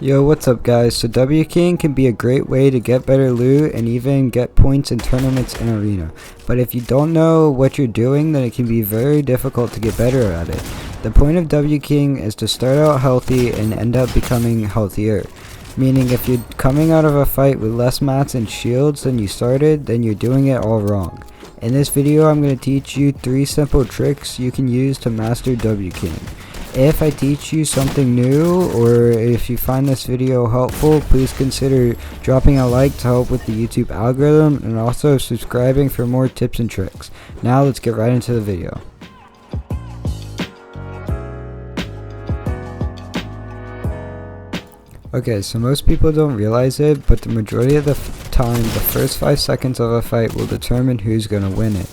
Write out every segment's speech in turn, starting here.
Yo, what's up guys? So W King can be a great way to get better loot and even get points in tournaments and arena. But if you don't know what you're doing, then it can be very difficult to get better at it. The point of W King is to start out healthy and end up becoming healthier. Meaning if you're coming out of a fight with less mats and shields than you started, then you're doing it all wrong. In this video I'm going to teach you 3 simple tricks you can use to master W King. If I teach you something new, or if you find this video helpful, please consider dropping a like to help with the YouTube algorithm, and also subscribing for more tips and tricks. Now let's get right into the video. Okay, so most people don't realize it, but the majority of the time, the first 5 seconds of a fight will determine who's gonna win it.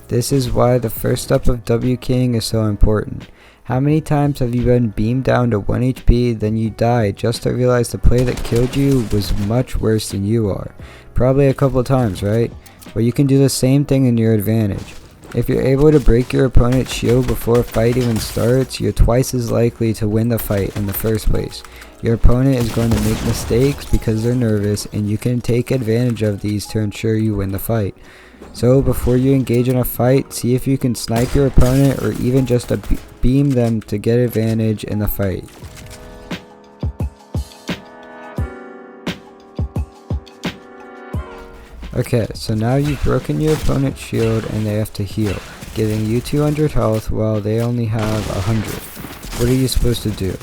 This is why the first step of W King is so important. How many times have you been beamed down to 1 HP, then you die just to realize the player that killed you was much worse than you are? Probably a couple times, right? But you can do the same thing in your advantage. If you're able to break your opponent's shield before a fight even starts, you're twice as likely to win the fight in the first place. Your opponent is going to make mistakes because they're nervous, and you can take advantage of these to ensure you win the fight. So before you engage in a fight, see if you can snipe your opponent or even just beam them to get advantage in the fight. Okay, so now you've broken your opponent's shield and they have to heal, giving you 200 health while they only have 100. What are you supposed to do?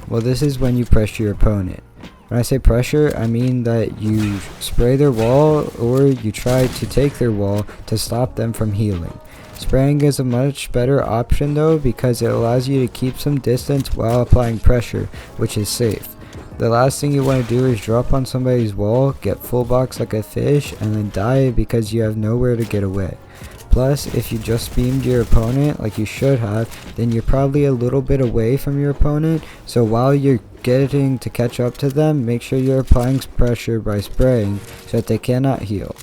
Well, this is when you pressure your opponent. When I say pressure, I mean that you spray their wall or you try to take their wall to stop them from healing. Spraying is a much better option though, because it allows you to keep some distance while applying pressure, which is safe. The last thing you want to do is drop on somebody's wall, get full box like a fish, and then die because you have nowhere to get away. Plus, if you just beamed your opponent like you should have, then you're probably a little bit away from your opponent, so while you're getting to catch up to them, make sure you're applying pressure by spraying so that they cannot heal.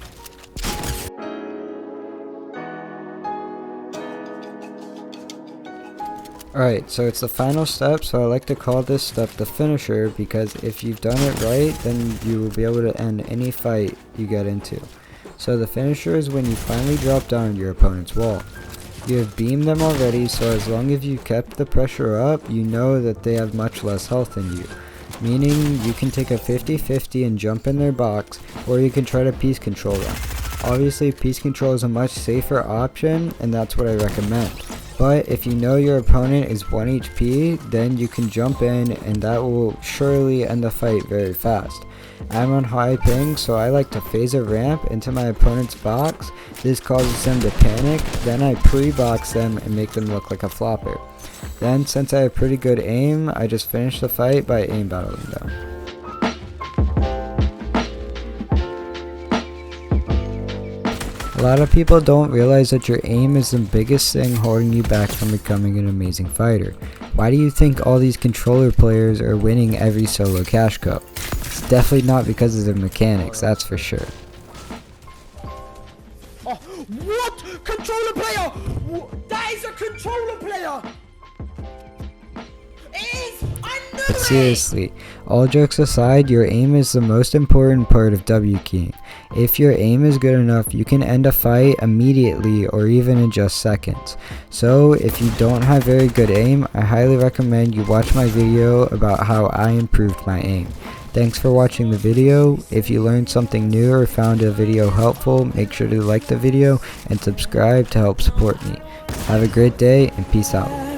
Alright, so it's the final step, so I like to call this step the finisher, because if you've done it right, then you will be able to end any fight you get into. So the finisher is when you finally drop down your opponent's wall. You have beamed them already, so as long as you kept the pressure up, you know that they have much less health than you. Meaning you can take a 50-50 and jump in their box, or you can try to piece control them. Obviously piece control is a much safer option, and that's what I recommend. But if you know your opponent is 1 HP, then you can jump in and that will surely end the fight very fast. I'm on high ping, so I like to phase a ramp into my opponent's box. This causes them to panic, then I pre-box them and make them look like a flopper. Then, since I have pretty good aim, I just finish the fight by aim battling them. A lot of people don't realize that your aim is the biggest thing holding you back from becoming an amazing fighter. Why do you think all these controller players are winning every solo cash cup? It's definitely not because of their mechanics, that's for sure. Oh, what? Controller player? That is a controller player! But seriously, all jokes aside, your aim is the most important part of W King. If your aim is good enough, you can end a fight immediately or even in just seconds. So if you don't have very good aim, I highly recommend you watch my video about how I improved my aim. Thanks for watching the video. If you learned something new or found a video helpful, make sure to like the video and subscribe to help support me. Have a great day and peace out.